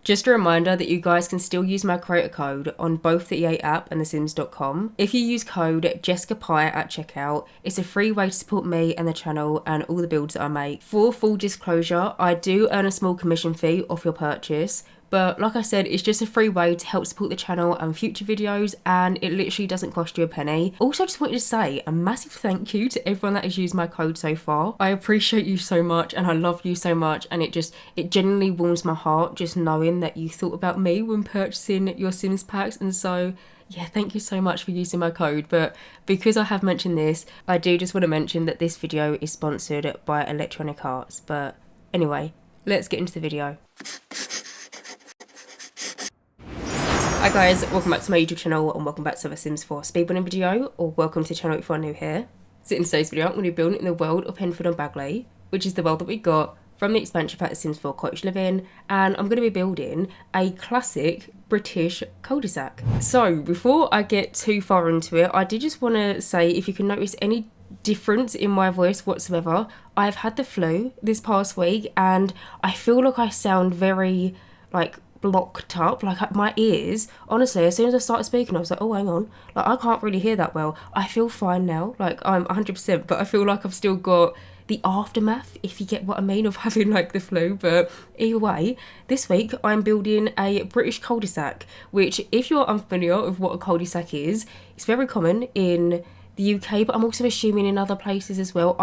Just a reminder that you guys can still use my creator code on both the EA app and thesims.com. If you use code Jessicapie at checkout, it's a free way to support me and the channel and all the builds that I make. For full disclosure, I do earn a small commission fee off your purchase, but like I said, it's just a free way to help support the channel and future videos, and it literally doesn't cost you a penny. Also, just wanted to say a massive thank you to everyone that has used my code so far. I appreciate you so much and I love you so much, and it genuinely warms my heart just knowing that you thought about me when purchasing your Sims packs. And so yeah, thank you so much for using my code. But because I have mentioned this, I do just want to mention that this video is sponsored by Electronic Arts. But anyway, let's get into the video. Hi guys, welcome back to my YouTube channel and welcome back to the Sims 4 speedrunning video, or welcome to the channel if you're new here. So in today's video I'm going to be building in the world of Henford-on-Bagely, which is the world that we got from the expansion pack of Sims 4 Cottage Living, and I'm going to be building a classic British cul-de-sac. So before I get too far into it, I did just want to say, if you can notice any difference in my voice whatsoever, I've had the flu this past week and I feel like I sound very blocked up, like my ears, honestly, as soon as I started speaking I was like, oh hang on, like I can't really hear that well. I feel fine now, like I'm 100%, but I feel like I've still got the aftermath, if you get what I mean, of having like the flu. But either way, this week I'm building a British cul-de-sac, which, if you're unfamiliar with what a cul-de-sac is, it's very common in the UK, but I'm also assuming in other places as well.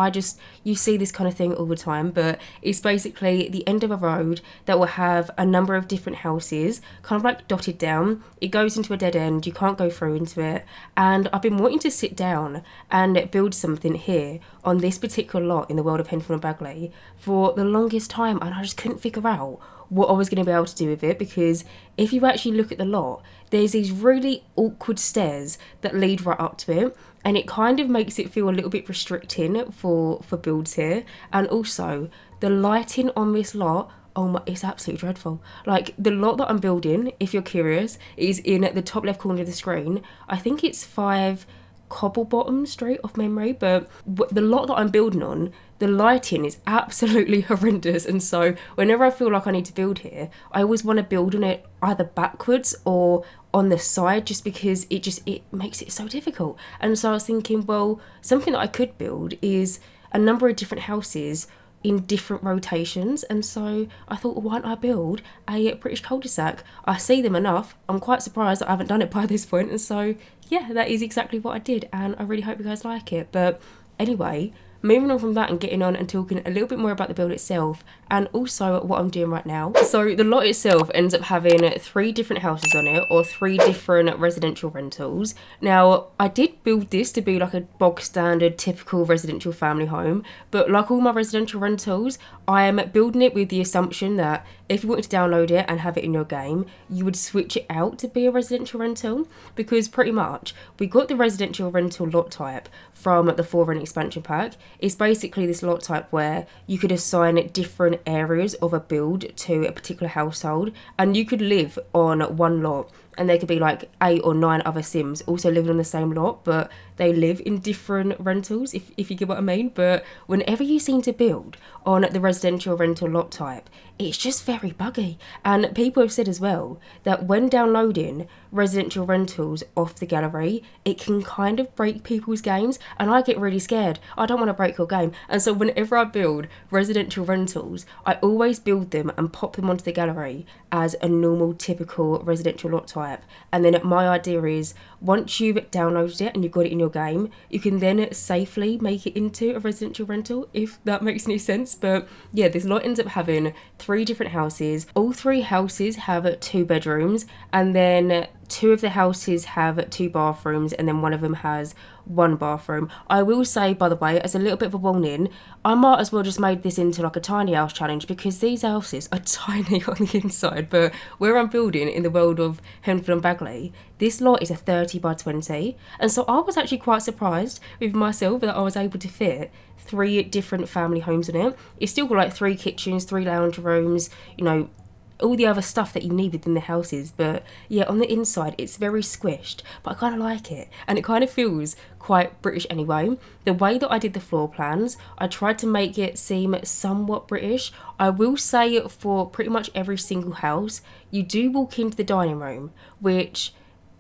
You see this kind of thing all the time, but it's basically the end of a road that will have a number of different houses kind of like dotted down. It goes into a dead end, you can't go through into it, and I've been wanting to sit down and build something here on this particular lot in the world of Henford-on-Bagely for the longest time, and I just couldn't figure out what I was going to be able to do with it, because if you actually look at the lot, there's these really awkward stairs that lead right up to it, and it kind of makes it feel a little bit restricting for builds here. And also the lighting on this lot, oh my, it's absolutely dreadful. Like the lot that I'm building, if you're curious, is in the top left corner of the screen. I think it's 5 Cobblebottom Street off memory, but the lot that I'm building on, the lighting is absolutely horrendous, and so whenever I feel like I need to build here, I always want to build on it either backwards or on the side, just because it makes it so difficult. And so I was thinking, well, something that I could build is a number of different houses in different rotations, and so I thought, well, why don't I build a British cul-de-sac? I see them enough. I'm quite surprised that I haven't done it by this point, and so yeah, that is exactly what I did, and I really hope you guys like it. But anyway, moving on from that and getting on and talking a little bit more about the build itself and also what I'm doing right now. So the lot itself ends up having 3 different houses on it, or 3 different residential rentals. Now, I did build this to be like a bog standard typical residential family home, but like all my residential rentals, I am building it with the assumption that if you wanted to download it and have it in your game, you would switch it out to be a residential rental, because pretty much we got the residential rental lot type from the 4 expansion pack. It's basically this lot type where you could assign different areas of a build to a particular household, and you could live on one lot, and there could be like 8 or 9 other Sims also living on the same lot, but they live in different rentals, if you get what I mean. But whenever you seem to build on the residential rental lot type, it's just very buggy. And people have said as well that when downloading residential rentals off the gallery, it can kind of break people's games, and I get really scared. I don't want to break your game, and so whenever I build residential rentals, I always build them and pop them onto the gallery as a normal typical residential lot type. And then my idea is, once you've downloaded it and you've got it in your game, you can then safely make it into a residential rental, if that makes any sense. But yeah, this lot ends up having 3 different houses. All 3 houses have 2 bedrooms, and then 2 of the houses have 2 bathrooms, and then one of them has 1 bathroom. I will say, by the way, as a little bit of a warning, I might as well just made this into like a tiny house challenge, because these houses are tiny on the inside. But where I'm building in the world of Henford-on-Bagely, this lot is a 30 by 20, and so I was actually quite surprised with myself that I was able to fit 3 different family homes in it. It's still got like 3 kitchens, 3 lounge rooms, you know, all the other stuff that you need within the houses. But yeah, on the inside it's very squished, but I kind of like it, and it kind of feels quite British anyway. The way that I did the floor plans, I tried to make it seem somewhat British. I will say for pretty much every single house, you do walk into the dining room, which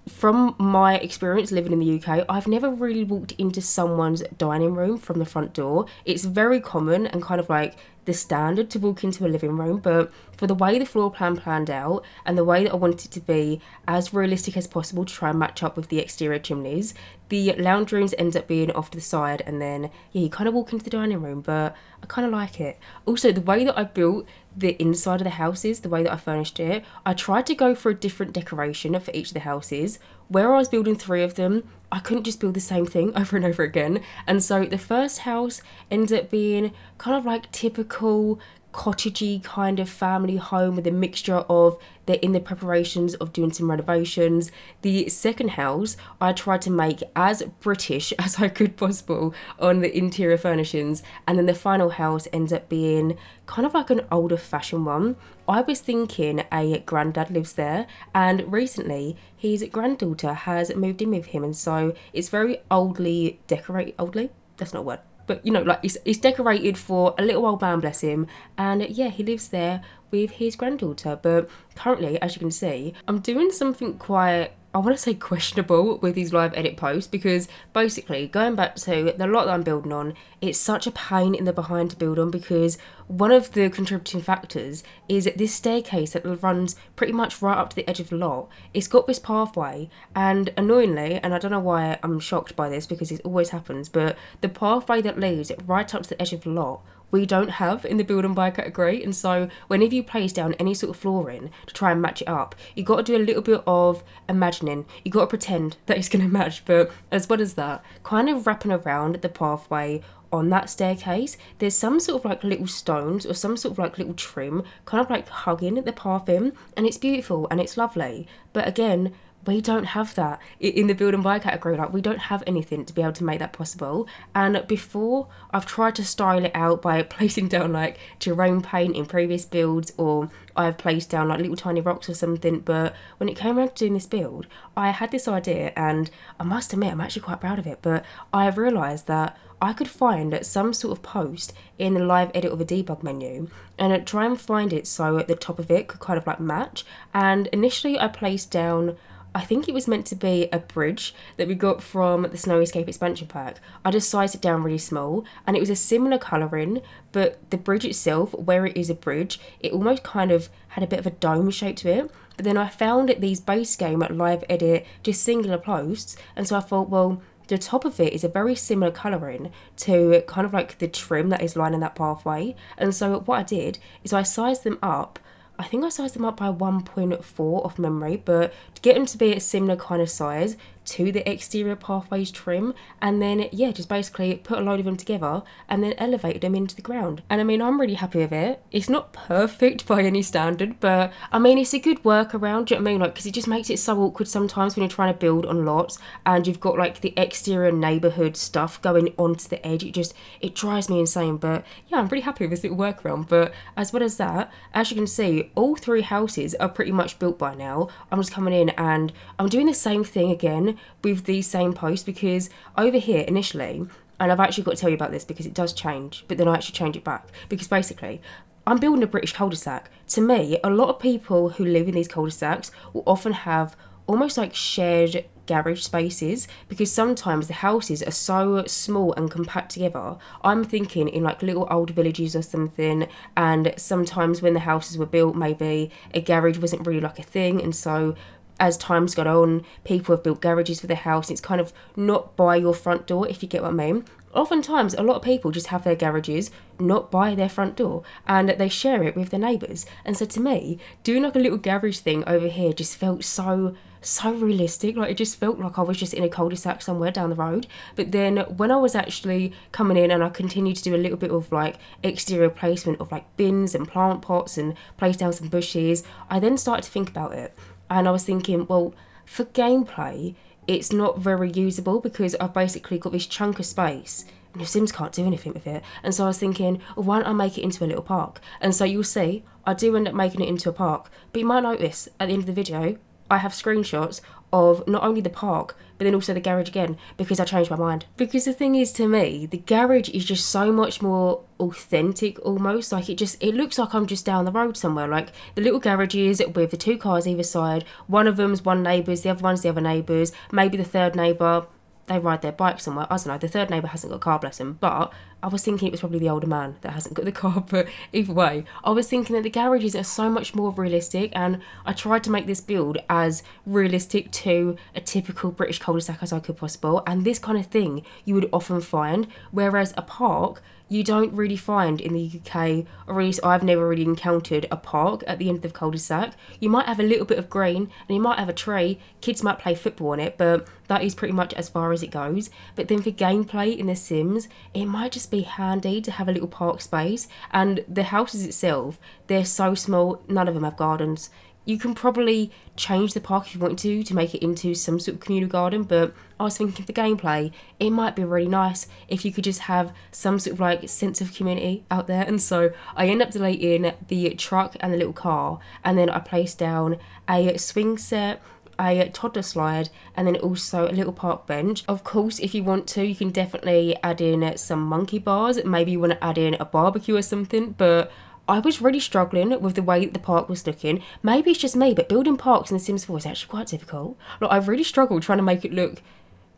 from my experience living in the UK, I've never really walked into someone's dining room from the front door. It's very common and kind of like the standard to walk into a living room, but for the way the floor plan planned out and the way that I wanted it to be as realistic as possible to try and match up with the exterior chimneys, the lounge rooms end up being off to the side, and then yeah, you kind of walk into the dining room, but I kind of like it. Also, the way that I built the inside of the houses, the way that I furnished it, I tried to go for a different decoration for each of the houses. Where I was building 3 of them, I couldn't just build the same thing over and over again. And so the first house ended up being kind of like typical cottagey kind of family home with a mixture of they're in the preparations of doing some renovations. The second house I tried to make as British as I could possible on the interior furnishings, and then the final house ends up being kind of like an older fashioned one. I was thinking a granddad lives there, and recently his granddaughter has moved in with him, and so it's very oldly decorated. Oldly? That's not a word. But, you know, like, it's decorated for a little old man, bless him. And, yeah, he lives there with his granddaughter. But currently, as you can see, I'm doing something quite, I want to say questionable with these live edit posts, because basically, going back to the lot that I'm building on, it's such a pain in the behind to build on, because one of the contributing factors is this staircase that runs pretty much right up to the edge of the lot. It's got this pathway, and annoyingly, and I don't know why I'm shocked by this because it always happens, but the pathway that leads right up to the edge of the lot, we don't have in the build and buy category. And so whenever you place down any sort of flooring to try and match it up, you got to do a little bit of imagining. You got to pretend that it's going to match. But as well as that, kind of wrapping around the pathway on that staircase, there's some sort of like little stones or some sort of like little trim kind of like hugging the path in, and it's beautiful and it's lovely. But again, we don't have that in the build and buy category. Like, we don't have anything to be able to make that possible. And before, I've tried to style it out by placing down like Jerome paint in previous builds, or I've placed down like little tiny rocks or something. But when it came around to doing this build, I had this idea, and I must admit I'm actually quite proud of it. But I have realised that I could find some sort of post in the live edit of a debug menu and try and find it so at the top of it could kind of like match. And initially I placed down, I think it was meant to be a bridge that we got from the Snow Escape expansion pack. I just sized it down really small, and it was a similar colouring, but the bridge itself, where it is a bridge, it almost kind of had a bit of a dome shape to it. But then I found these base game live edit just singular posts, and so I thought, well, the top of it is a very similar colouring to kind of like the trim that is lining that pathway. And so what I did is I sized them up. I think I sized them up by 1.4 off memory, but to get them to be a similar kind of size to the exterior pathways trim, and then yeah, just basically put a load of them together and then elevated them into the ground. And I mean, I'm really happy with it. It's not perfect by any standard, but I mean, it's a good workaround, do you know what I mean? Like, because it just makes it so awkward sometimes when you're trying to build on lots and you've got like the exterior neighbourhood stuff going onto the edge. It drives me insane. But yeah, I'm pretty happy with this little workaround. But as well as that, as you can see, all 3 houses are pretty much built by now. I'm just coming in and I'm doing the same thing again with these same posts, because over here initially, and I've actually got to tell you about this because it does change, but then I actually change it back, because basically I'm building a British cul-de-sac. To me, a lot of people who live in these cul-de-sacs will often have almost like shared garage spaces, because sometimes the houses are so small and compact together. I'm thinking in like little old villages or something, and sometimes when the houses were built, maybe a garage wasn't really like a thing, and so as time's gone on, people have built garages for their house. It's kind of not by your front door, if you get what I mean. Oftentimes, a lot of people just have their garages not by their front door, and they share it with their neighbours. And so to me, doing like a little garage thing over here just felt so realistic. Like, it just felt like I was just in a cul-de-sac somewhere down the road. But then when I was actually coming in and I continued to do a little bit of like exterior placement of like bins and plant pots and place down some bushes, I then started to think about it. And I was thinking, well, for gameplay, it's not very usable, because I've basically got this chunk of space your Sims can't do anything with it. And so I was thinking, well, why don't I make it into a little park? And so you'll see, I do end up making it into a park. But you might notice at the end of the video, I have screenshots of not only the park, but then also the garage again, because I changed my mind. Because the thing is, to me, the garage is just so much more authentic almost. Like it looks like I'm just down the road somewhere. Like the little garages with the 2 cars either side, one of them's one neighbour's, the other one's the other neighbour's, maybe the third neighbour, they ride their bike somewhere. I don't know, the third neighbour hasn't got a car, bless him, but I was thinking it was probably the older man that hasn't got the car. But either way, I was thinking that the garages are so much more realistic, and I tried to make this build as realistic to a typical British cul-de-sac as I could possible. And this kind of thing you would often find, whereas a park you don't really find in the UK, or at least I've never really encountered a park at the end of the cul-de-sac. You might have a little bit of green and you might have a tree, kids might play football on it, but that is pretty much as far as it goes. But then for gameplay in The Sims, it might just be handy to have a little park space. And the houses itself, they're so small, none of them have gardens. You can probably change the park if you want to make it into some sort of communal garden, but I was thinking for gameplay, it might be really nice if you could just have some sort of like sense of community out there. And so I end up deleting the truck and the little car, and then I placed down a swing set, a toddler slide, and then also a little park bench. Of course, if you want to, you can definitely add in some monkey bars. Maybe you want to add in a barbecue or something, but I was really struggling with the way the park was looking. Maybe it's just me, but building parks in The Sims 4 is actually quite difficult. Like, I really struggled trying to make it look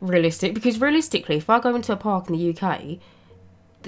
realistic, because realistically, if I go into a park in the UK,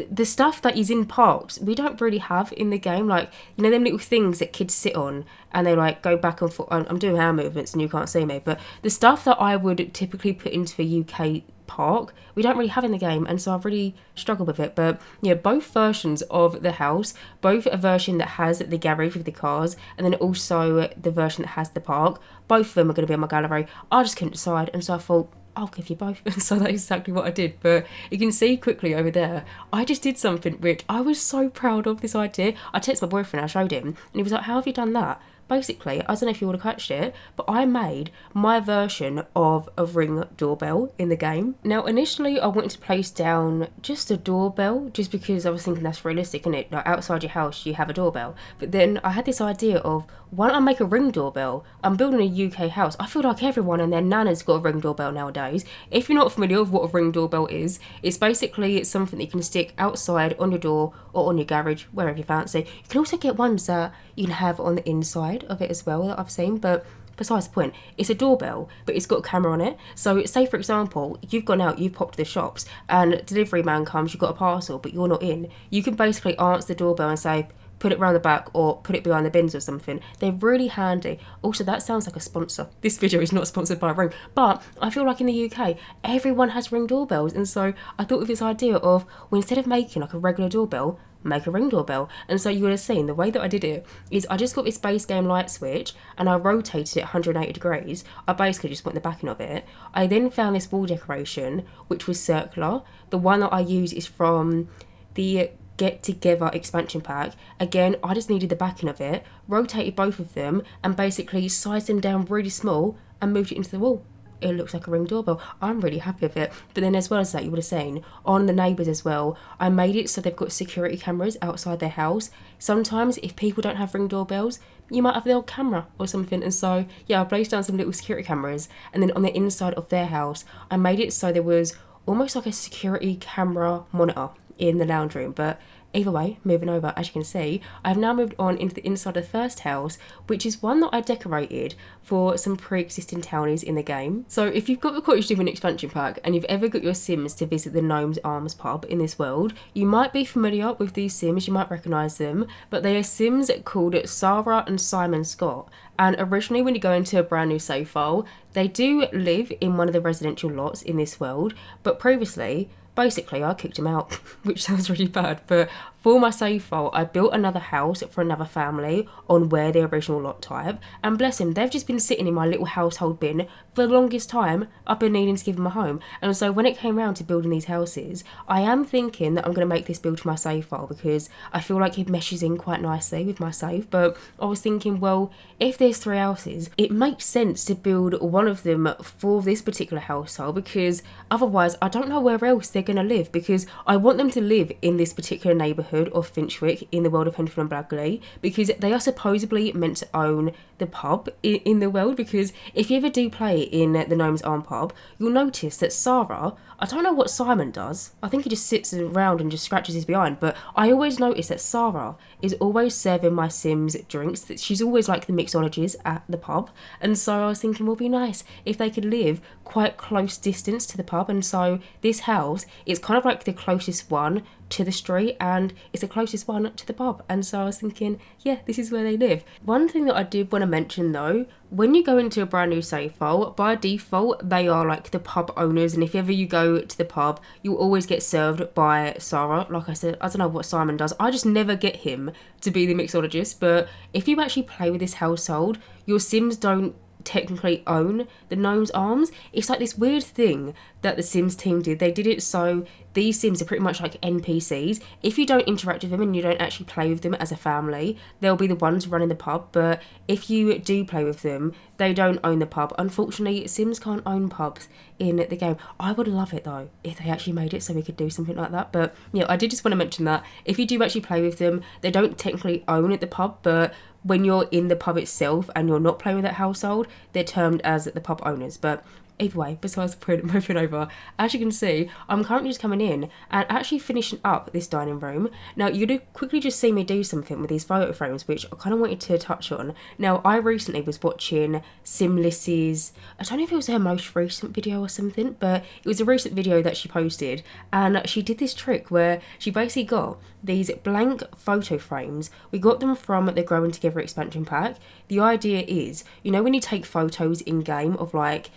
the stuff that is in parks we don't really have in the game. Like, you know, them little things that kids sit on and they like go back and forth. I'm doing hand movements and you can't see me, but the stuff that I would typically put into a UK park we don't really have in the game, and so I've really struggled with it. But yeah, both versions of the house, both a version that has the garage with the cars and then also the version that has the park, both of them are going to be on my gallery. I just couldn't decide, and so I thought I'll give you both. And so that's exactly what I did. But you can see quickly over there, I just did something which I was so proud of, this idea. I texted my boyfriend, I showed him, and he was like, how have you done that? Basically, I don't know if you would have catched it, but I made my version of a Ring doorbell in the game. Now, initially, I wanted to place down just a doorbell, just because I was thinking that's realistic, isn't it? Like, outside your house, you have a doorbell. But then I had this idea of, why don't I make a Ring doorbell? I'm building a UK house. I feel like everyone and their nana's got a Ring doorbell nowadays. If you're not familiar with what a Ring doorbell is, it's basically something that you can stick outside on your door or on your garage, wherever you fancy. You can also get ones that you can have on the inside of it as well that I've seen, but besides the point, it's a doorbell, but it's got a camera on it. So say, for example, you've gone out, you've popped to the shops, and delivery man comes, you've got a parcel, but you're not in. You can basically answer the doorbell and say, put it round the back or put it behind the bins or something. They're really handy. Also, that sounds like a sponsor. This video is not sponsored by Ring, but I feel like in the UK, everyone has Ring doorbells. And so I thought of this idea of, well, instead of making like a regular doorbell, make a Ring doorbell. And so you would have seen the way that I did it is I just got this base game light switch and I rotated it 180 degrees. I basically just went the backing of it. I then found this wall decoration, which was circular. The one that I use is from the Get Together expansion pack. Again, I just needed the backing of it, rotated both of them, and basically sized them down really small and moved it into the wall. It looks like a Ring doorbell. I'm really happy with it. But then as well as that, you would have seen on the neighbours as well, I made it so they've got security cameras outside their house. Sometimes if people don't have Ring doorbells, you might have the old camera or something. And so yeah, I placed down some little security cameras, and then on the inside of their house, I made it so there was almost like a security camera monitor in the lounge room. But either way, moving over, as you can see, I've now moved on into the inside of the first house, which is one that I decorated for some pre-existing townies in the game. So if you've got the Cottage Living expansion pack and you've ever got your Sims to visit the Gnome's Arms pub in this world, you might be familiar with these Sims, you might recognise them, but they are Sims called Sarah and Simon Scott. And originally, when you go into a brand new save file, they do live in one of the residential lots in this world, but previously, basically, I kicked him out, which sounds really bad, but for my save file, I built another house for another family on where the original lot type, and bless them, they've just been sitting in my little household bin for the longest time. I've been needing to give them a home, and so when it came around to building these houses, I am thinking that I'm going to make this build to my save file because I feel like it meshes in quite nicely with my save. But I was thinking, well, if there's 3 houses, it makes sense to build one of them for this particular household, because otherwise I don't know where else they're going to live, because I want them to live in this particular neighbourhood of Finchwick in the world of Henford-on-Bagely, because they are supposedly meant to own the pub in the world. Because if you ever do play in the Gnome's Arm pub, you'll notice that Sarah, I don't know what Simon does, I think he just sits around and just scratches his behind, but I always notice that Sarah is always serving my Sims drinks, that she's always like the mixologist at the pub. And so I was thinking, well, it'd be nice if they could live quite close distance to the pub. And so this house is kind of like the closest one to the street, and it's the closest one to the pub. And so I was thinking, yeah, this is where they live. One thing that I did want to mention though, when you go into a brand new save file, by default they are like the pub owners, and if ever you go to the pub, you'll always get served by Sarah. Like I said, I don't know what Simon does, I just never get him to be the mixologist. But if you actually play with this household, your Sims don't technically own the Gnome's Arms. It's like this weird thing that the Sims team did. They did it so these Sims are pretty much like NPCs. If you don't interact with them and you don't actually play with them as a family, they'll be the ones running the pub. But if you do play with them, they don't own the pub. Unfortunately, Sims can't own pubs in the game. I would love it though if they actually made it so we could do something like that. But yeah, I did just want to mention that if you do actually play with them, they don't technically own the pub, but when you're in the pub itself and you're not playing with that household, they're termed as the pub owners. But either way, besides moving over, as you can see, I'm currently just coming in and actually finishing up this dining room. Now, you'd quickly just see me do something with these photo frames, which I kind of wanted to touch on. Now, I recently was watching Simliss's, I don't know if it was her most recent video or something, but it was a recent video that she posted, and she did this trick where she basically got these blank photo frames. We got them from the Growing Together expansion pack. The idea is, you know, when you take photos in game of like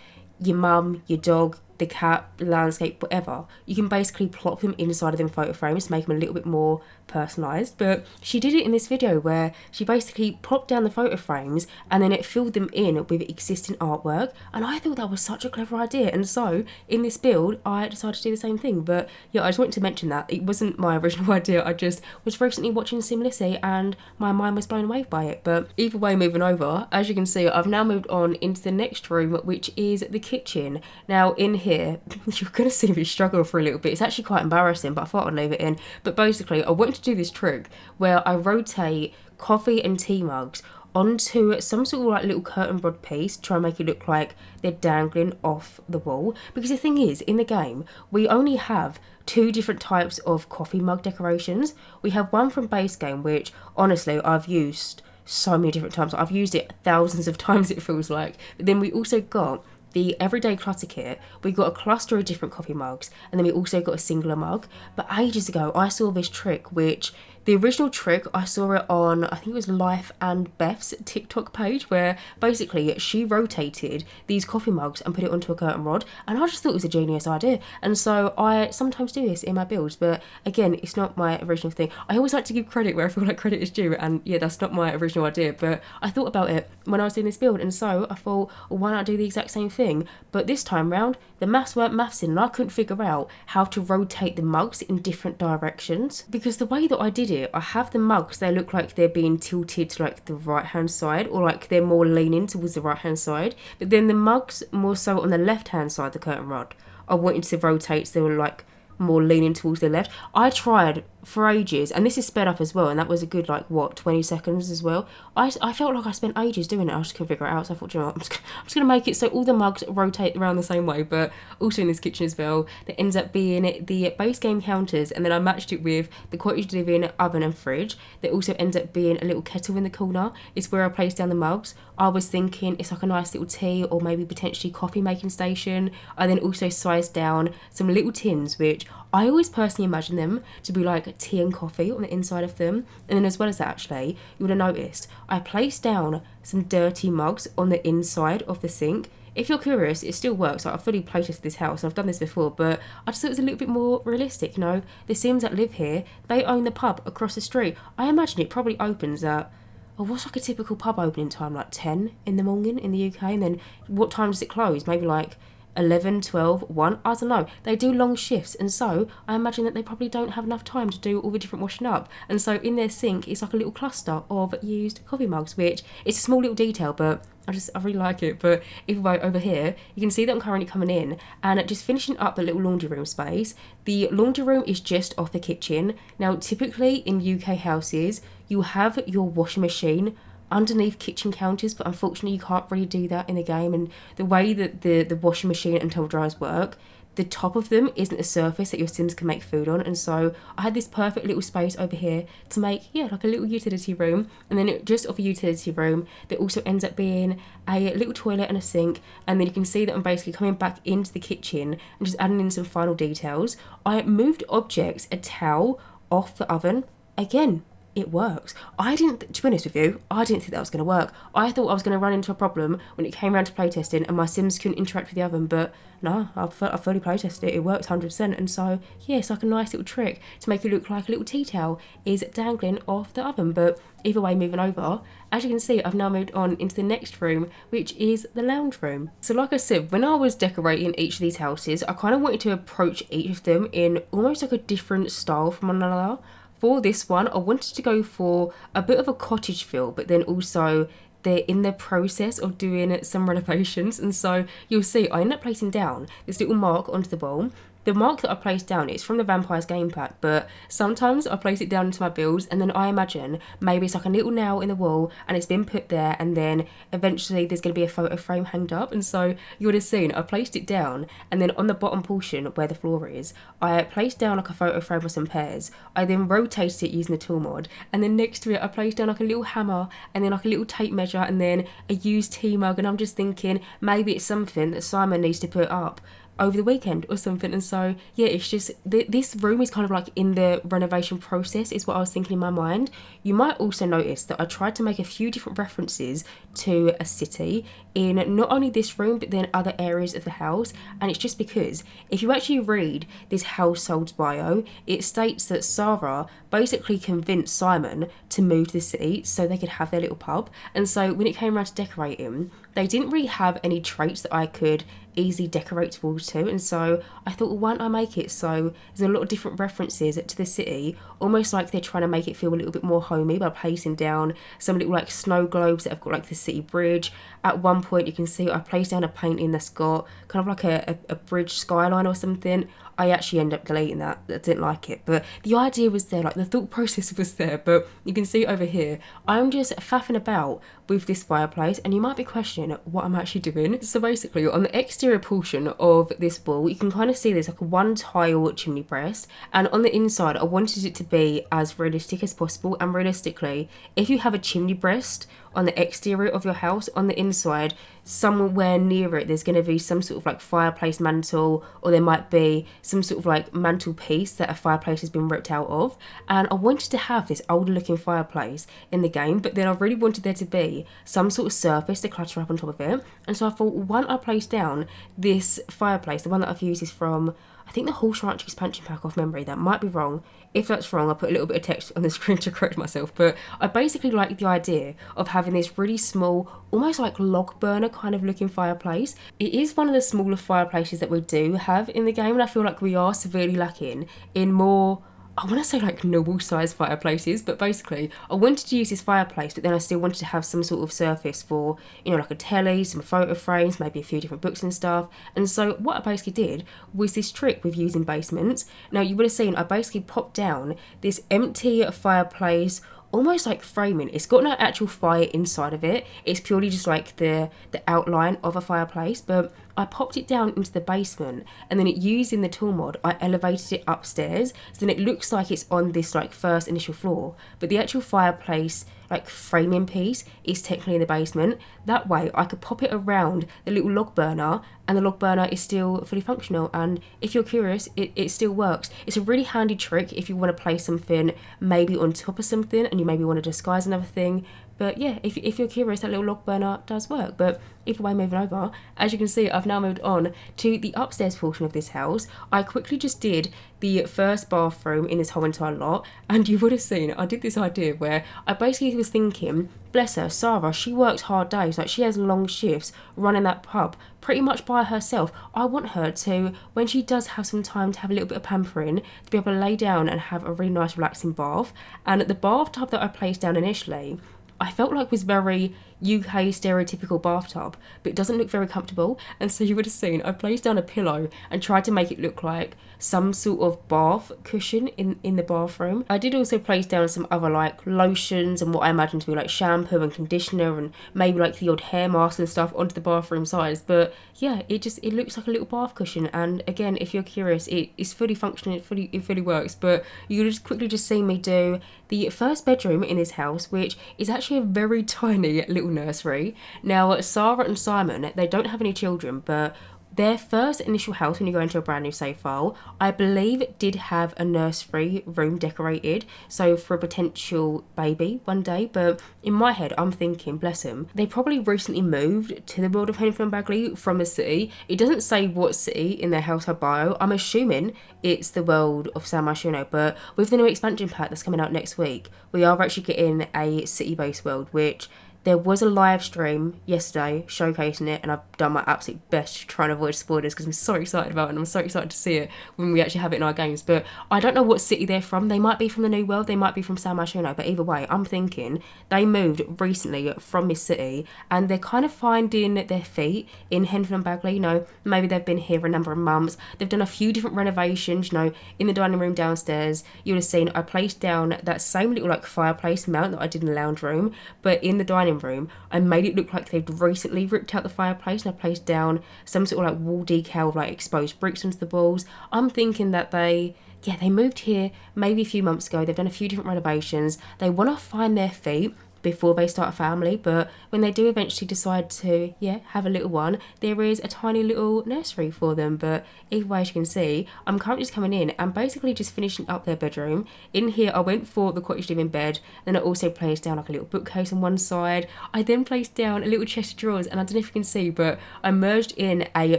your mum, your dog, the cat, landscape, whatever, you can basically plop them inside of them photo frames to make them a little bit more personalised. But she did it in this video where she basically plopped down the photo frames and then it filled them in with existing artwork, and I thought that was such a clever idea. And so in this build I decided to do the same thing. But yeah, I just wanted to mention that it wasn't my original idea. I just was recently watching Simlissi and my mind was blown away by it. But either way, moving over, as you can see, I've now moved on into the next room, which is the kitchen. Now in here you're going to see me struggle for a little bit. It's actually quite embarrassing, but I thought I'd leave it in. But basically I wanted to do this trick where I rotate coffee and tea mugs onto some sort of like little curtain rod piece, try and make it look like they're dangling off the wall. Because the thing is, in the game we only have 2 different types of coffee mug decorations. We have one from base game, which honestly I've used so many different times. I've used it thousands of times, it feels like. But then we also got the everyday clutter kit. We got a cluster of different coffee mugs, and then we also got a singular mug. But ages ago I saw this trick, which the original trick I saw it on, I think it was Life and Beth's TikTok page, where basically she rotated these coffee mugs and put it onto a curtain rod, and I just thought it was a genius idea. And so I sometimes do this in my builds, but again, it's not my original thing. I always like to give credit where I feel like credit is due, and yeah, that's not my original idea, but I thought about it when I was doing this build, and so I thought, well, why not do the exact same thing? But this time round the maths weren't mathsing, and I couldn't figure out how to rotate the mugs in different directions, because the way that I did it, I have the mugs, they look like they're being tilted to like the right hand side, or like they're more leaning towards the right hand side, but then the mugs more so on the left hand side, the curtain rod, I wanted to rotate so they were like more leaning towards the left. I tried for ages, and this is sped up as well, and that was a good like what 20 seconds as well. I felt like I spent ages doing it. I just couldn't figure it out, so I thought, you know what, I'm just gonna make it so all the mugs rotate around the same way. But also in this kitchen as well, that ends up being the base game counters, and then I matched it with the Cottage Living oven and fridge. That also ends up being a little kettle in the corner. It's where I place down the mugs. I was thinking it's like a nice little tea or maybe potentially coffee making station. I then also sized down some little tins, which I always personally imagine them to be like like tea and coffee on the inside of them. And then as well as that, actually, you would have noticed I placed down some dirty mugs on the inside of the sink. If you're curious, it still works. Like, I've fully playtested this house and I've done this before, but I just thought it was a little bit more realistic, you know. The Sims that live here, they own the pub across the street. I imagine it probably opens at, what's like a typical pub opening time, like 10 in the morning in the UK, and then what time does it close? Maybe like 11, 12, 1, I don't know. They do long shifts, and so I imagine that they probably don't have enough time to do all the different washing up. And so in their sink, it's like a little cluster of used coffee mugs, which it's a small little detail, but I really like it. But if we go over here, you can see that I'm currently coming in and just finishing up the little laundry room space. The laundry room is just off the kitchen. Now, typically in UK houses, you have your washing machine underneath kitchen counters, but unfortunately you can't really do that in the game. And the way that the washing machine and tumble dryers work, the top of them isn't a surface that your Sims can make food on. And so I had this perfect little space over here to make, like a little utility room. And then just off a utility room, there also ends up being a little toilet and a sink. And then you can see that I'm basically coming back into the kitchen and just adding in some final details. I moved objects, a towel, off the oven. Again, it works. To be honest with you, I didn't think that was going to work. I thought I was going to run into a problem when it came around to playtesting and my Sims couldn't interact with the oven, but no, I fully playtested it. It works 100%. And so, it's like a nice little trick to make it look like a little tea towel is dangling off the oven. But either way, moving over, as you can see, I've now moved on into the next room, which is the lounge room. So like I said, when I was decorating each of these houses, I kind of wanted to approach each of them in almost like a different style from one another. For this one, I wanted to go for a bit of a cottage feel, but then also they're in the process of doing some renovations. And so you'll see I end up placing down this little mark onto the wall. The mark that I placed down is from the Vampires game pack, but sometimes I place it down into my builds and then I imagine maybe it's like a little nail in the wall and it's been put there, and then eventually there's going to be a photo frame hanged up. And so you would have seen I placed it down, and then on the bottom portion where the floor is, I placed down like a photo frame with some pears. I then rotated it using the tool mod, and then next to it I placed down like a little hammer and then like a little tape measure and then a used tea mug. And I'm just thinking maybe it's something that Simon needs to put up over the weekend or something. And so it's just this room is kind of like in the renovation process is what I was thinking in my mind. You might also notice that I tried to make a few different references to a city in not only this room but then other areas of the house, and it's just because if you actually read this household's bio, it states that Sarah basically convinced Simon to move to the city so they could have their little pub. And so when it came around to decorating, they didn't really have any traits that I could easily decorate towards to, and so I thought, well, why don't I make it so there's a lot of different references to the city, almost like they're trying to make it feel a little bit more homey by placing down some little like snow globes that have got like the city bridge. At one point you can see I placed down a painting that's got kind of like a bridge skyline or something. I actually ended up deleting that. I didn't like it, but the idea was there, like the thought process was there. But you can see over here, I'm just faffing about with this fireplace, and you might be questioning what I'm actually doing. So basically, on the exterior portion of this wall, you can kind of see there's like a one tile chimney breast, and on the inside, I wanted it to be as realistic as possible. And realistically, if you have a chimney breast on the exterior of your house, on the inside, somewhere near it, there's going to be some sort of like fireplace mantle, or there might be some sort of like mantelpiece that a fireplace has been ripped out of. And I wanted to have this older looking fireplace in the game, but then I really wanted there to be some sort of surface to clutter up on top of it. And so I thought, why don't I place down this fireplace? The one that I've used is from, I think, the Horse Ranch expansion pack off memory. That might be wrong. If that's wrong, I'll put a little bit of text on the screen to correct myself. But I basically like the idea of having this really small, almost like log burner kind of looking fireplace. It is one of the smaller fireplaces that we do have in the game, and I feel like we are severely lacking in more, I want to say like normal size fireplaces, but basically I wanted to use this fireplace, but then I still wanted to have some sort of surface for, like a telly, some photo frames, maybe a few different books and stuff. And so what I basically did was this trick with using basements. Now you would have seen I basically popped down this empty fireplace, almost like framing. It's got no actual fire inside of it. It's purely just like the outline of a fireplace. But I popped it down into the basement, and then using the tool mod, I elevated it upstairs, so then it looks like it's on this like first initial floor, but the actual fireplace like framing piece is technically in the basement. That way I could pop it around the little log burner, and the log burner is still fully functional, and if you're curious, it still works. It's a really handy trick if you want to place something maybe on top of something and you maybe want to disguise another thing. But yeah, if you're curious, that little log burner does work. But either way, moving over, as you can see, I've now moved on to the upstairs portion of this house. I quickly just did the first bathroom in this whole entire lot, and you would have seen I did this idea where I basically was thinking, bless her, Sarah, she works hard days, like she has long shifts running that pub pretty much by herself. I want her to, when she does have some time to have a little bit of pampering, to be able to lay down and have a really nice relaxing bath. And the bathtub that I placed down initially, I felt like was very UK stereotypical bathtub, but it doesn't look very comfortable, and so you would have seen I placed down a pillow and tried to make it look like some sort of bath cushion in the bathroom. I did also place down some other like lotions and what I imagine to be like shampoo and conditioner and maybe like the odd hair mask and stuff onto the bathroom sides, but yeah, it looks like a little bath cushion. And again, if you're curious, it is fully functioning, it fully works. But you just quickly just see me do the first bedroom in this house, which is actually a very tiny little nursery. Now, Sarah and Simon, they don't have any children, but their first initial house when you go into a brand new save file, I believe did have a nursery room decorated, so for a potential baby one day. But in my head, I'm thinking, bless them, they probably recently moved to the world of Henford-on-Bagely from a city. It doesn't say what city in their household bio. I'm assuming it's the world of San Moschino, but with the new expansion pack that's coming out next week, we are actually getting a city-based world, which there was a live stream yesterday showcasing it, and I've done my absolute best trying to avoid spoilers because I'm so excited about it and I'm so excited to see it when we actually have it in our games. But I don't know what city they're from. They might be from the New World, they might be from San Marino, but either way, I'm thinking they moved recently from this city and they're kind of finding their feet in Henford-on-Bagely. You know, maybe they've been here a number of months. They've done a few different renovations. You know, in the dining room downstairs, you would have seen I placed down that same little like fireplace mount that I did in the lounge room, but in the dining room I made it look like they'd recently ripped out the fireplace, and I placed down some sort of like wall decal with like exposed bricks onto the walls. I'm thinking that they moved here maybe a few months ago. They've done a few different renovations. They want to find their feet before they start a family, but when they do eventually decide to have a little one, there is a tiny little nursery for them. But either way, as you can see, I'm currently just coming in and basically just finishing up their bedroom. In here I went for the Cottage Living bed, then I also placed down like a little bookcase on one side. I then placed down a little chest of drawers, and I don't know if you can see, but I merged in a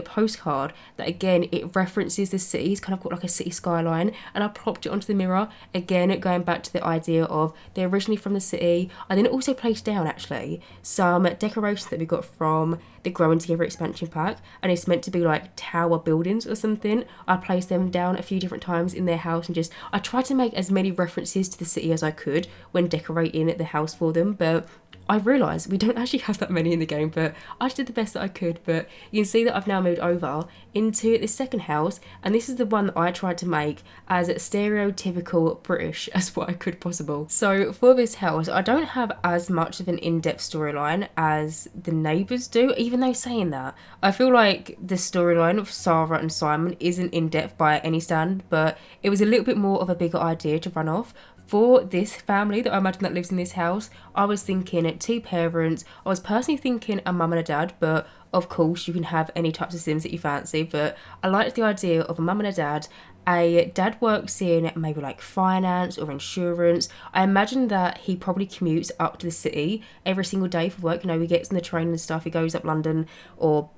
postcard that again it references the city. It's kind of got like a city skyline, and I plopped it onto the mirror, again going back to the idea of they're originally from the city. I then also placed down actually some decorations that we got from the Growing Together expansion pack, and it's meant to be like tower buildings or something. I placed them down a few different times in their house, and I tried to make as many references to the city as I could when decorating the house for them. But I realised we don't actually have that many in the game, but I just did the best that I could. But you can see that I've now moved over into the second house, and this is the one that I tried to make as stereotypical British as what I could possible. So for this house, I don't have as much of an in-depth storyline as the neighbours do, even though saying that, I feel like the storyline of Sarah and Simon isn't in-depth by any standard, but it was a little bit more of a bigger idea to run off. For this family that I imagine that lives in this house, I was thinking 2 parents. I was personally thinking a mum and a dad, but of course you can have any types of Sims that you fancy. But I liked the idea of a mum and a dad. A dad works in maybe like finance or insurance. I imagine that he probably commutes up to the city every single day for work. You know, he gets on the train and stuff, he goes up London or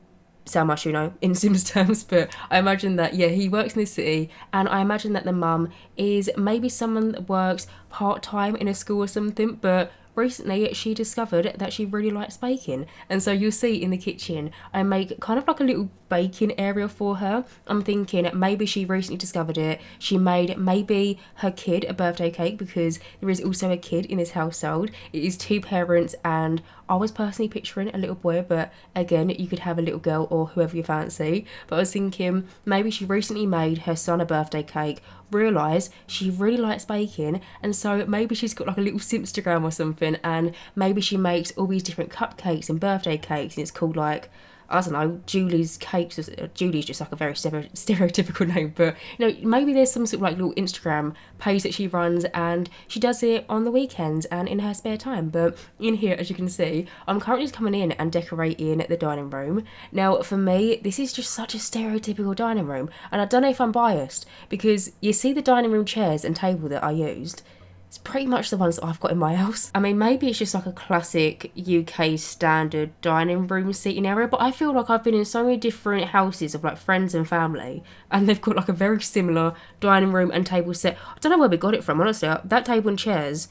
San Marino in Sims terms, but I imagine that he works in the city, and I imagine that the mum is maybe someone that works part-time in a school or something, but recently she discovered that she really likes baking, and so you'll see in the kitchen I make kind of like a little baking area for her. I'm thinking maybe she recently discovered it. She made maybe her kid a birthday cake, because there is also a kid in this household. It is 2 parents, and I was personally picturing a little boy, but again you could have a little girl or whoever you fancy. But I was thinking maybe she recently made her son a birthday cake, realised she really likes baking, and so maybe she's got like a little Simstagram or something, and maybe she makes all these different cupcakes and birthday cakes, and it's called like, I don't know, Julie's Cakes. Julie's just like a very stereotypical name, but maybe there's some sort of like little Instagram page that she runs, and she does it on the weekends and in her spare time. But in here, as you can see, I'm currently just coming in and decorating the dining room. Now, for me, this is just such a stereotypical dining room, and I don't know if I'm biased, because you see the dining room chairs and table that I used. It's pretty much the ones that I've got in my house. I mean, maybe it's just like a classic UK standard dining room seating area, but I feel like I've been in so many different houses of like friends and family, and they've got like a very similar dining room and table set. I don't know where we got it from, honestly. That table and chairs,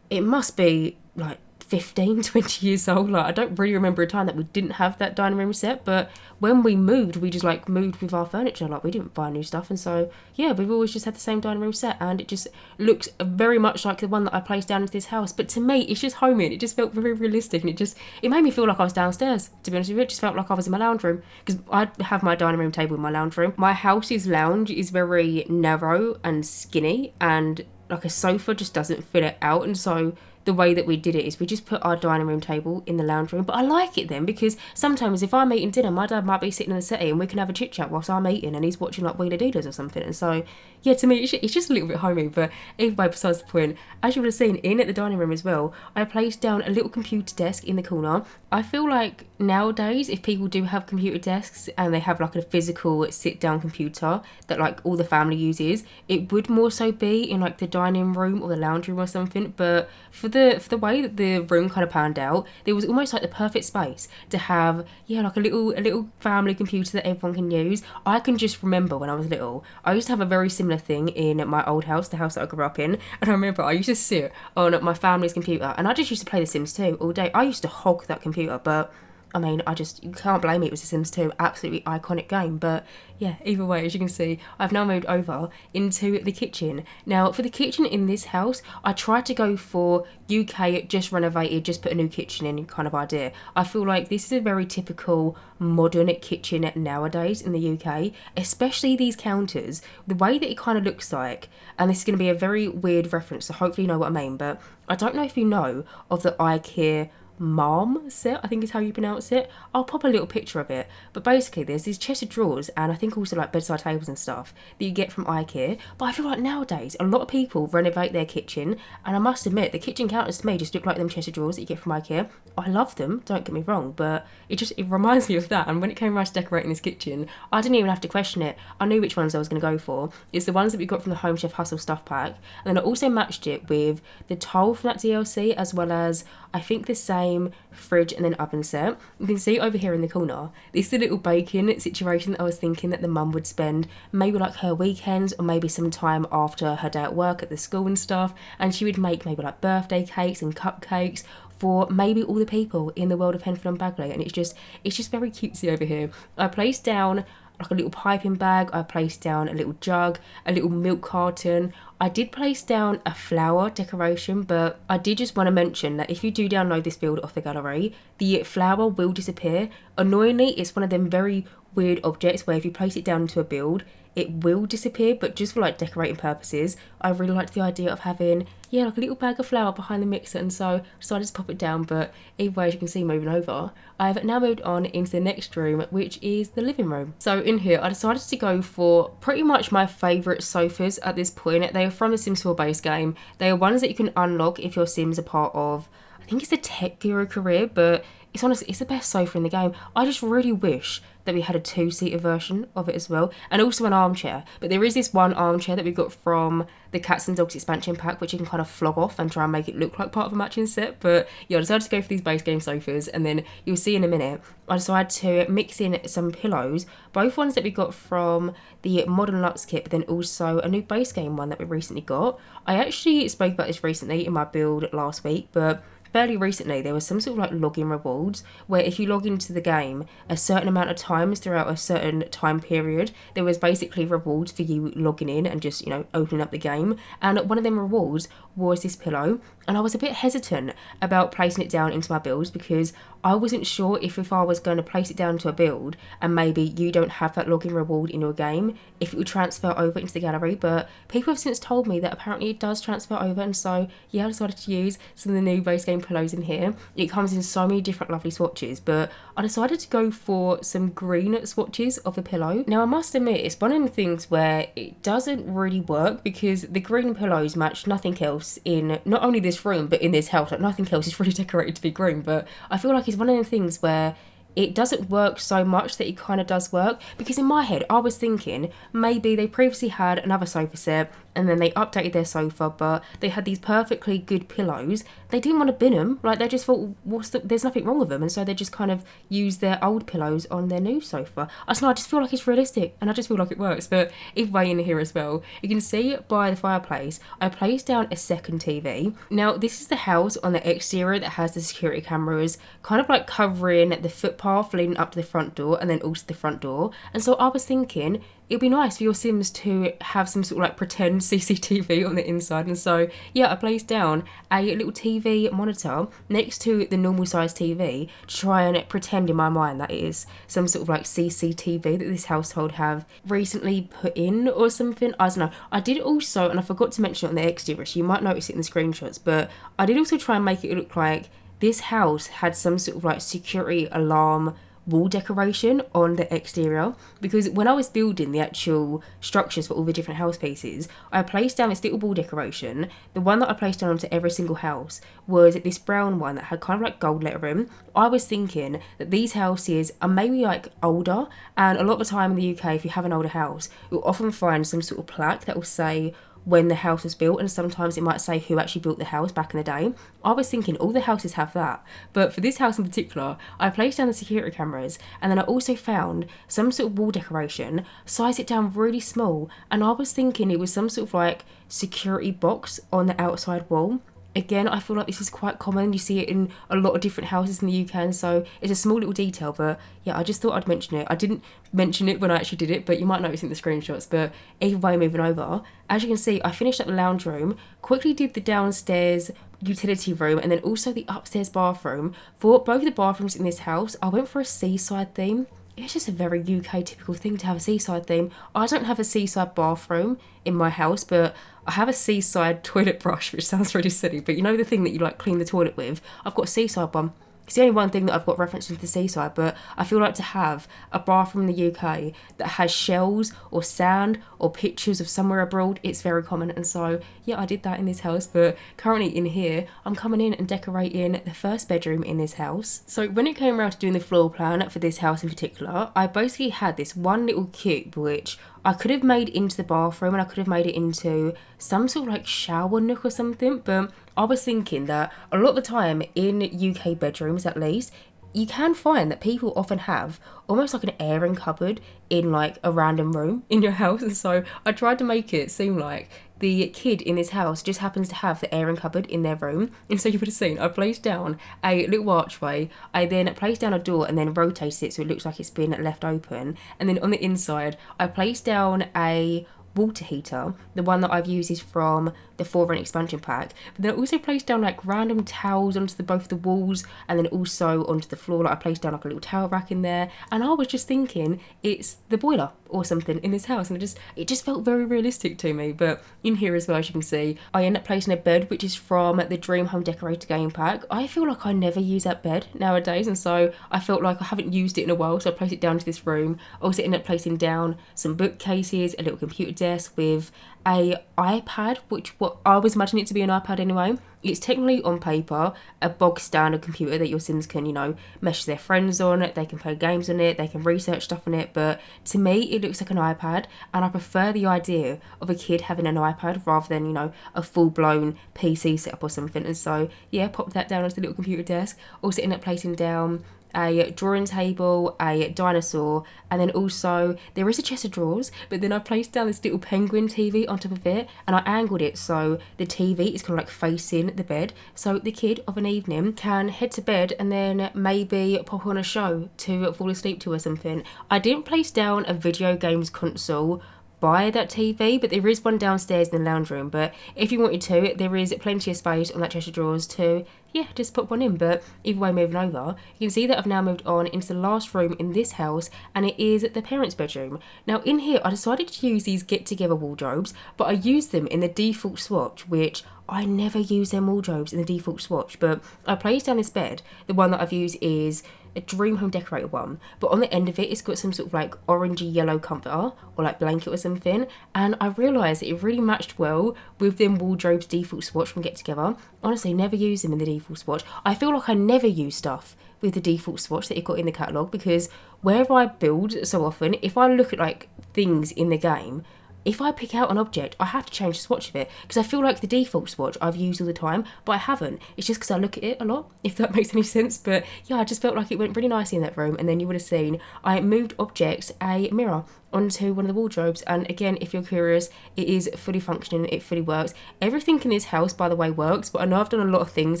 it must be like 15, 20 years old. Like, I don't really remember a time that we didn't have that dining room set, but when we moved, we just like moved with our furniture. Like, we didn't buy new stuff, and so yeah, we've always just had the same dining room set, and it just looks very much like the one that I placed down into this house. But to me, it's just homey, and it just felt very realistic, and it made me feel like I was downstairs, to be honest with you. It just felt like I was in my lounge room, because I have my dining room table in my lounge room. My house's lounge is very narrow and skinny, and like a sofa just doesn't fit it out, and so the way that we did it is we just put our dining room table in the lounge room. But I like it then, because sometimes if I'm eating dinner, my dad might be sitting in the settee and we can have a chit chat whilst I'm eating, and he's watching like Wheeler Dealers or something. And so yeah, to me it's just a little bit homey. But either way, besides the point, as you would have seen in at the dining room as well, I placed down a little computer desk in the corner. I feel like nowadays, if people do have computer desks and they have like a physical sit down computer that like all the family uses, it would more so be in like the dining room or the lounge room or something. But for the way that the room kind of panned out, there was almost like the perfect space to have like a little family computer that everyone can use. I can just remember when I was little, I used to have a very similar thing in my old house, the house that I grew up in, and I remember I used to sit on my family's computer and I just used to play The Sims 2 all day. I used to hog that computer, but I mean, you can't blame me. It was The Sims 2, absolutely iconic game. But yeah, either way, as you can see, I've now moved over into the kitchen. Now, for the kitchen in this house, I tried to go for UK, just renovated, just put a new kitchen in kind of idea. I feel like this is a very typical modern kitchen nowadays in the UK, especially these counters, the way that it kind of looks like. And this is going to be a very weird reference, so hopefully you know what I mean. But I don't know if you know of the IKEA Mom set, I think is how you pronounce it. I'll pop a little picture of it. But basically there's these chest of drawers, and I think also like bedside tables and stuff that you get from IKEA. But I feel like nowadays a lot of people renovate their kitchen, and I must admit the kitchen counters to me just look like them chest of drawers that you get from IKEA. I love them, don't get me wrong, but it reminds me of that. And when it came around to decorating this kitchen, I didn't even have to question it. I knew which ones I was going to go for. It's the ones that we got from the Home Chef Hustle stuff pack, and then I also matched it with the tile from that DLC, as well as I think the same fridge and then oven set. You can see over here in the corner, this is the little baking situation that I was thinking that the mum would spend maybe like her weekends, or maybe some time after her day at work at the school and stuff, and she would make maybe like birthday cakes and cupcakes for maybe all the people in the world of Henford-on-Bagely. And it's just very cutesy over here. I placed down like a little piping bag, I placed down a little jug, a little milk carton. I did place down a flower decoration, but I did just want to mention that if you do download this build off the gallery, the flower will disappear. Annoyingly, it's one of them very weird objects where if you place it down into a build, it will disappear, but just for like decorating purposes, I really liked the idea of having like a little bag of flour behind the mixer, and so I decided to pop it down. But either way, as you can see moving over, I've now moved on into the next room, which is the living room. So in here, I decided to go for pretty much my favourite sofas at this point. They are from the Sims 4 base game. They are ones that you can unlock if your Sims are part of, I think it's a Tech Guru career, but it's honestly, it's the best sofa in the game. I just really wish that we had a two-seater version of it as well, and also an armchair. But there is this one armchair that we got from the Cats and Dogs expansion pack, which you can kind of flog off and try and make it look like part of a matching set. But yeah, I decided to go for these base game sofas, and then you'll see in a minute, I decided to mix in some pillows, both ones that we got from the Modern Luxe kit, but then also a new base game one that we recently got. I actually spoke about this recently in my build last week, but fairly recently there was some sort of like login rewards where if you log into the game a certain amount of times throughout a certain time period, there was basically rewards for you logging in and just opening up the game. And one of them rewards was this pillow. and I was a bit hesitant about placing it down into my builds because I wasn't sure if I was going to place it down into a build and maybe you don't have that login reward in your game, if it would transfer over into the gallery. But people have since told me that apparently it does transfer over, and so yeah, I decided to use some of the new base game pillows in here. It comes in so many different lovely swatches, but I decided to go for some green swatches of the pillow. Now I must admit, it's one of the things where it doesn't really work because the green pillows match nothing else in not only this room but in this house. Like, nothing else is really decorated to be green, but I feel like it's one of the things where it doesn't work so much that it kind of does work, because in my head I was thinking maybe they previously had another sofa set and then they updated their sofa, but they had these perfectly good pillows. They didn't want to bin them, like they just thought there's nothing wrong with them, and so they just kind of used their old pillows on their new sofa. I just feel like it's realistic and I just feel like it works. But either way, in here as well, you can see by the fireplace I placed down a second TV. Now this is the house on the exterior that has the security cameras kind of like covering the footpath leading up to the front door and then also the front door, and so I was thinking it'd be nice for your Sims to have some sort of like pretend CCTV on the inside. And so yeah, I placed down a little TV monitor next to the normal size TV to try and pretend in my mind that it is some sort of like CCTV that this household have recently put in or something. I don't know. I did also, and I forgot to mention it on the exterior, so you might notice it in the screenshots, but I did also try and make it look like this house had some sort of like security alarm wall decoration on the exterior, because when I was building the actual structures for all the different house pieces, I placed down this little wall decoration. The one that I placed down onto every single house was this brown one that had kind of like gold lettering. I was thinking that these houses are maybe like older, and a lot of the time in the UK, if you have an older house, you'll often find some sort of plaque that will say when the house was built, and sometimes it might say who actually built the house back in the day. I was thinking all the houses have that, but for this house in particular, I placed down the security cameras, and then I also found some sort of wall decoration, sized it down really small, and I was thinking it was some sort of like security box on the outside wall. Again, I feel like this is quite common. You see it in a lot of different houses in the UK, and so it's a small little detail, but yeah, I just thought I'd mention it. I didn't mention it when I actually did it, but you might notice in the screenshots. But either way, moving over, as you can see, I finished up the lounge room, quickly did the downstairs utility room, and then also the upstairs bathroom. For both the bathrooms in this house, I went for a seaside theme. It's just a very UK typical thing to have a seaside theme. I don't have a seaside bathroom in my house, but I have a seaside toilet brush, which sounds really silly, but you know the thing that you like clean the toilet with? I've got a seaside one. It's the only one thing that I've got referenced to the seaside, but I feel like to have a bathroom in the UK that has shells or sand or pictures of somewhere abroad, it's very common. And so yeah, I did that in this house. But currently in here, I'm coming in and decorating the first bedroom in this house. So when it came around to doing the floor plan for this house in particular, I basically had this one little cube which I could have made into the bathroom, and I could have made it into some sort of like shower nook or something, but I was thinking that a lot of the time in UK bedrooms at least, you can find that people often have almost like an airing cupboard in like a random room in your house, and so I tried to make it seem like the kid in this house just happens to have the airing cupboard in their room. And so you would have seen I placed down a little archway, I then placed down a door and then rotated it so it looks like it's been left open, and then on the inside I placed down a water heater. The one that I've used is from the 4-run expansion pack, but then I also placed down like random towels onto both the walls and then also onto the floor. Like I placed down like a little towel rack in there, and I was just thinking it's the boiler or something in this house, and it just felt very realistic to me. But in here as well, as you can see, I end up placing a bed which is from the Dream Home Decorator game pack. I feel like I never use that bed nowadays, and so I felt like I haven't used it in a while, so I placed it down to this room. I also ended up placing down some bookcases, a little computer desk with a iPad, which what I was imagining it to be an iPad anyway. It's technically on paper a bog standard computer that your Sims can, you know, message their friends on it, they can play games on it, they can research stuff on it, but to me it looks like an iPad, and I prefer the idea of a kid having an iPad rather than, you know, a full-blown PC setup or something. And so yeah, popped that down onto the little computer desk. Also ended up placing down a drawing table, a dinosaur, and then also there is a chest of drawers, but then I placed down this little penguin TV on top of it, and I angled it so the TV is kind of like facing the bed, so the kid of an evening can head to bed and then maybe pop on a show to fall asleep to or something. I didn't place down a video games console buy that TV, but there is one downstairs in the lounge room. But if you wanted to, there is plenty of space on that chest of drawers to, yeah, just put one in. But either way, moving over, you can see that I've now moved on into the last room in this house, and it is the parents' bedroom. Now in here, I decided to use these get-together wardrobes, but I used them in the default swatch, which I never use them wardrobes in the default swatch. But I placed down this bed. The one that I've used is a Dream Home Decorator one, but on the end of it, it's got some sort of like orangey yellow comforter or like blanket or something, and I realised that it really matched well with them wardrobes default swatch from Get Together. Honestly, never use them in the default swatch. I feel like I never use stuff with the default swatch that you've got in the catalogue, because wherever I build so often, if I look at like things in the game, if I pick out an object, I have to change the swatch of it, because I feel like the default swatch I've used all the time, but I haven't. It's just because I look at it a lot, if that makes any sense. But yeah, I just felt like it went really nicely in that room. And then you would have seen I moved objects, a mirror, onto one of the wardrobes. And again, if you're curious, it is fully functioning, it fully works. Everything in this house, by the way, works, but I know I've done a lot of things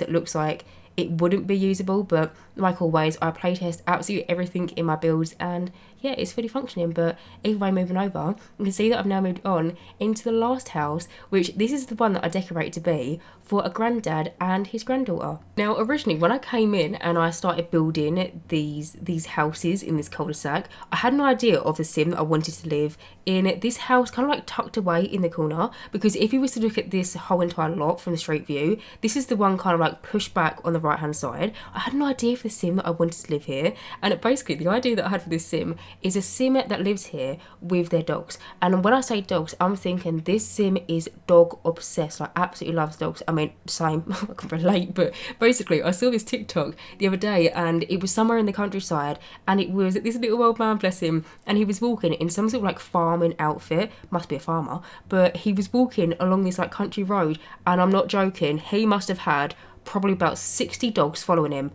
that looks like it wouldn't be usable, but like always, I playtest absolutely everything in my builds, and yeah, it's fully functioning. But either way, moving over, you can see that I've now moved on into the last house, which this is the one that I decorated to be for a granddad and his granddaughter. Now originally, when I came in and I started building these houses in this cul-de-sac, I had an idea of the sim that I wanted to live in this house, kind of like tucked away in the corner, because if you was to look at this whole entire lot from the street view, this is the one kind of like pushed back on the right hand side. I had an idea for the sim that I wanted to live here, and basically the idea that I had for this sim is a sim that lives here with their dogs. And when I say dogs, I'm thinking this sim is dog obsessed, like absolutely loves dogs. I mean, same, I can relate. But basically I saw this TikTok the other day, and it was somewhere in the countryside, and it was this little old man, bless him, and he was walking in some sort of like farming outfit, must be a farmer, but he was walking along this like country road, and I'm not joking, he must have had probably about 60 dogs following him.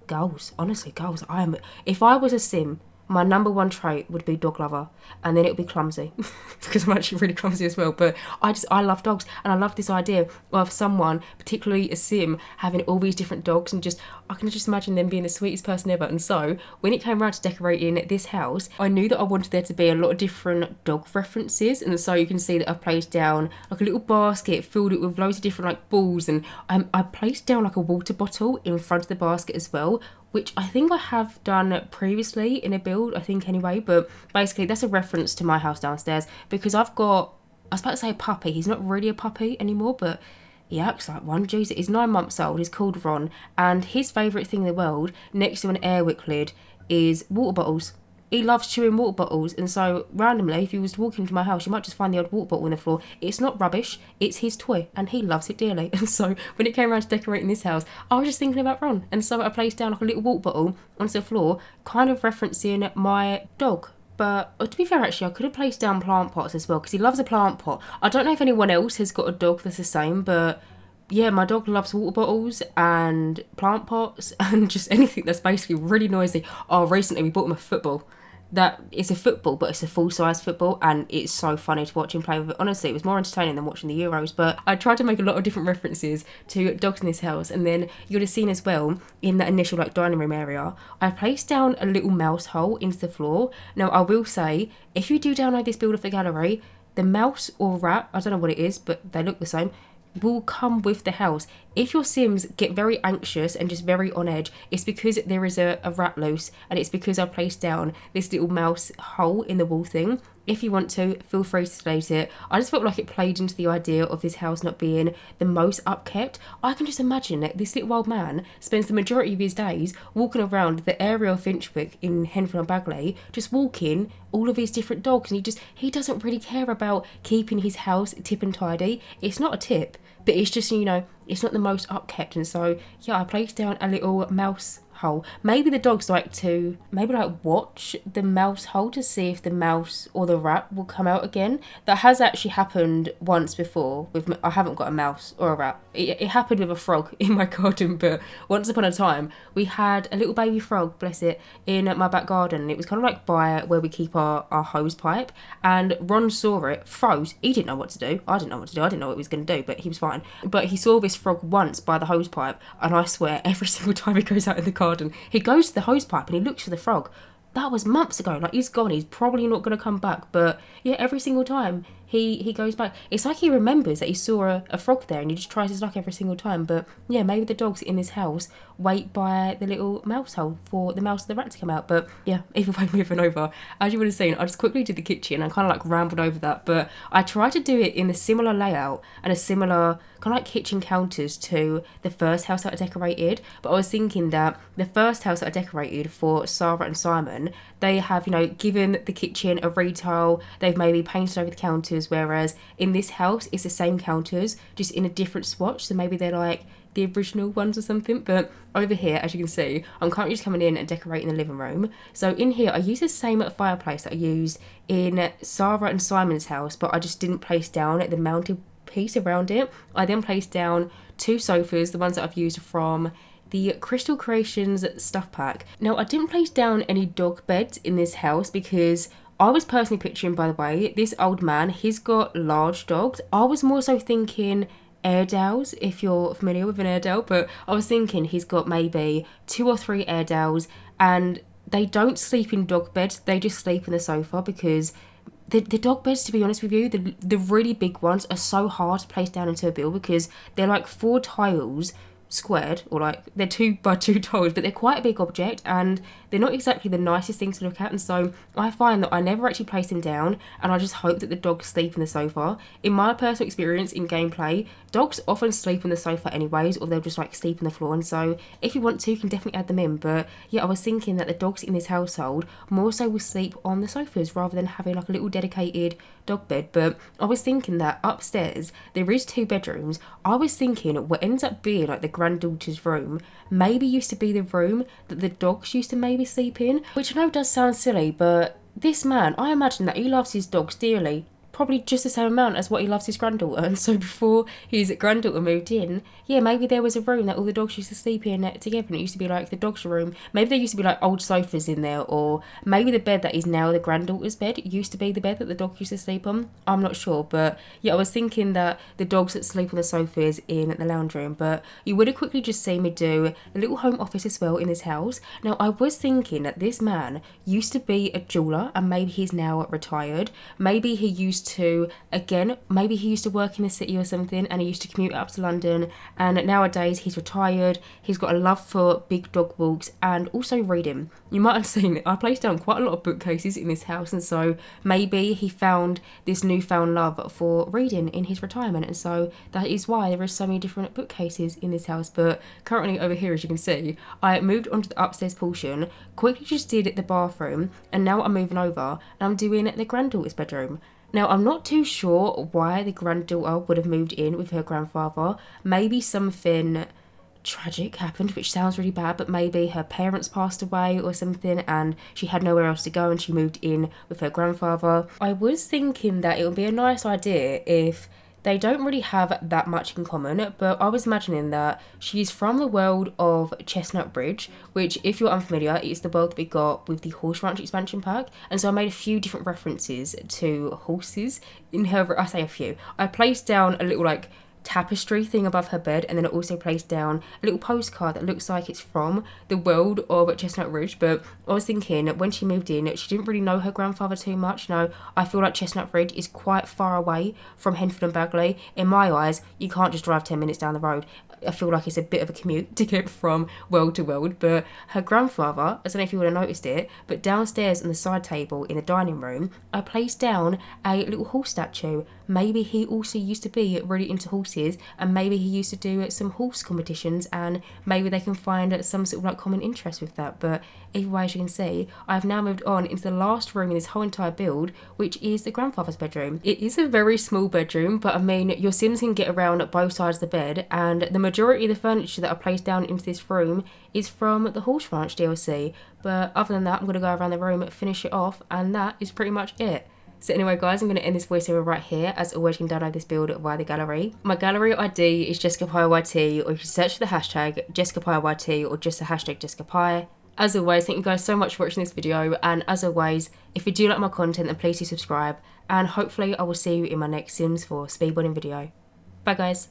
Goals, honestly, goals. If I was a sim, my number one trait would be dog lover, and then it would be clumsy, because I'm actually really clumsy as well. But I love dogs, and I love this idea of someone, particularly a sim, having all these different dogs, and I can just imagine them being the sweetest person ever. And so when it came around to decorating this house, I knew that I wanted there to be a lot of different dog references, and so you can see that I placed down like a little basket, filled it with loads of different like balls, and I placed down like a water bottle in front of the basket as well, which I think I have done previously in a build, I think anyway. But basically that's a reference to my house downstairs, because I was about to say a puppy, he's not really a puppy anymore, but he acts like one. Jesus, he's 9 months old, he's called Ron, and his favourite thing in the world, next to an Airwick lid, is water bottles. He loves chewing water bottles, and so randomly, if you was walking to my house, you might just find the odd water bottle on the floor. It's not rubbish, it's his toy, and he loves it dearly. And so when it came around to decorating this house, I was just thinking about Ron, and so I placed down like a little water bottle onto the floor, kind of referencing my dog. But to be fair, actually, I could have placed down plant pots as well, because he loves a plant pot. I don't know if anyone else has got a dog that's the same, but yeah, my dog loves water bottles and plant pots and just anything that's basically really noisy. Oh, recently we bought him a football. That it's a football, but it's a full-size football, and it's so funny to watch him play with it. Honestly, it was more entertaining than watching the Euros. But I tried to make a lot of different references to dogs in this house, and then you'd have seen as well in that initial like dining room area, I placed down a little mouse hole into the floor. Now I will say, if you do download this builder for gallery, the mouse or rat, I don't know what it is, but they look the same, will come with the house. If your Sims get very anxious and just very on edge, it's because there is a rat loose, and it's because I placed down this little mouse hole in the wall thing. If you want to, feel free to delete it. I just felt like it played into the idea of this house not being the most upkept. I can just imagine that this little old man spends the majority of his days walking around the area of Finchwick in Henford-on-Bagely, just walking all of his different dogs, and he doesn't really care about keeping his house tip and tidy. It's not a tip, but it's just, it's not the most upkept. And so yeah, I placed down a little mouse hole. Maybe the dogs like to watch the mouse hole to see if the mouse or the rat will come out again. That has actually happened once before with I haven't got a mouse or a rat. It happened with a frog in my garden, but once upon a time we had a little baby frog, bless it, in my back garden. It was kind of like by where we keep our hose pipe, and Ron saw it, froze. He didn't know what to do. I didn't know what to do. I didn't know what he was going to do, but he was fine. But he saw this frog once by the hose pipe, and I swear every single time he goes out in the garden, he goes to the hose pipe and he looks for the frog. that was months ago. Like, he's gone. He's probably not going to come back. But yeah, every single time he goes back, it's like he remembers that he saw a frog there and he just tries his luck every single time. But yeah, maybe the dogs in this house wait by the little mouse hole for the mouse and the rat to come out. But yeah, either way, moving over. As you would have seen, I just quickly did the kitchen. I kind of like rambled over that. But I tried to do it in a similar layout and a similar kind of like kitchen counters to the first house that I decorated. But I was thinking that the first house that I decorated for Sarah and Simon, they have, you know, given the kitchen a retile, they've maybe painted over the counters, whereas in this house it's the same counters just in a different swatch, so maybe they're like the original ones or something. But over here, as you can see, I'm currently just coming in and decorating the living room. So in here I use the same fireplace that I used in Sarah and Simon's house, but I just didn't place down the mounted piece around it. I then placed down 2 sofas, the ones that I've used from the Crystal Creations stuff pack. Now, I didn't place down any dog beds in this house because I was personally picturing, by the way, this old man, he's got large dogs. I was more so thinking Airedales, if you're familiar with an Airedale, but I was thinking he's got maybe 2 or 3 Airedales, and they don't sleep in dog beds, they just sleep in the sofa because the dog beds, to be honest with you, the really big ones are so hard to place down into a bill because they're like 4 tiles squared, or like they're 2 by 2 tiles, but they're quite a big object and they're not exactly the nicest things to look at. And so I find that I never actually place them down, and I just hope that the dogs sleep in the sofa. In my personal experience in gameplay, dogs often sleep on the sofa anyways, or they'll just like sleep on the floor. And so if you want to, you can definitely add them in. But yeah, I was thinking that the dogs in this household more so will sleep on the sofas rather than having like a little dedicated dog bed. But I was thinking that upstairs there is 2 bedrooms. I was thinking what ends up being like the granddaughter's room maybe used to be the room that the dogs used to maybe sleep in, which I know does sound silly, but this man, I imagine that he loves his dogs dearly, probably just the same amount as what he loves his granddaughter. And so before his granddaughter moved in, yeah, maybe there was a room that all the dogs used to sleep in together, and it used to be like the dog's room. Maybe there used to be like old sofas in there, or maybe the bed that is now the granddaughter's bed used to be the bed that the dog used to sleep on. I'm not sure, but yeah, I was thinking that the dogs that sleep on the sofas in the lounge room. But you would have quickly just seen me do a little home office as well in this house. Now, I was thinking that this man used to be a jeweller, and maybe he's now retired. Maybe he used to, again, maybe he used to work in the city or something, and he used to commute up to London, and nowadays he's retired. He's got a love for big dog walks and also reading. You might have seen it, I placed down quite a lot of bookcases in this house, and so maybe he found this newfound love for reading in his retirement, and so that is why there are so many different bookcases in this house. But currently over here, as you can see, I moved onto the upstairs portion, quickly just did the bathroom, and now I'm moving over and I'm doing the granddaughter's bedroom. Now, I'm not too sure why the granddaughter would have moved in with her grandfather. Maybe something tragic happened, which sounds really bad, but maybe her parents passed away or something and she had nowhere else to go and she moved in with her grandfather. I was thinking that it would be a nice idea if they don't really have that much in common, but I was imagining that she's from the world of Chestnut Bridge, which, if you're unfamiliar, is the world that we got with the Horse Ranch expansion pack. And so I made a few different references to horses in her. I say a few. I placed down a little like tapestry thing above her bed, and then I also placed down a little postcard that looks like it's from the world of Chestnut Ridge. But I was thinking when she moved in, she didn't really know her grandfather too much. You know, I feel like Chestnut Ridge is quite far away from Henford-on-Bagely. In my eyes, you can't just drive 10 minutes down the road. I feel like it's a bit of a commute to get from world to world. But her grandfather, I don't know if you would have noticed it, but downstairs on the side table in the dining room, I placed down a little horse statue. Maybe he also used to be really into horses, and maybe he used to do some horse competitions, and maybe they can find some sort of like common interest with that. But either way, as you can see, I've now moved on into the last room in this whole entire build, which is the grandfather's bedroom. It is a very small bedroom, but I mean, your Sims can get around at both sides of the bed, and the majority of the furniture that I placed down into this room is from the Horse Ranch DLC. But other than that, I'm going to go around the room, finish it off, and that is pretty much it. So anyway guys, I'm going to end this voiceover right here. As always, you can download this build via the gallery. My gallery ID is JessicapieYT, or you can search for the hashtag JessicapieYT or just the hashtag Jessicapie. As always, thank you guys so much for watching this video, and as always, if you do like my content, then please do subscribe, and hopefully I will see you in my next Sims 4 speedrunning video. Bye guys.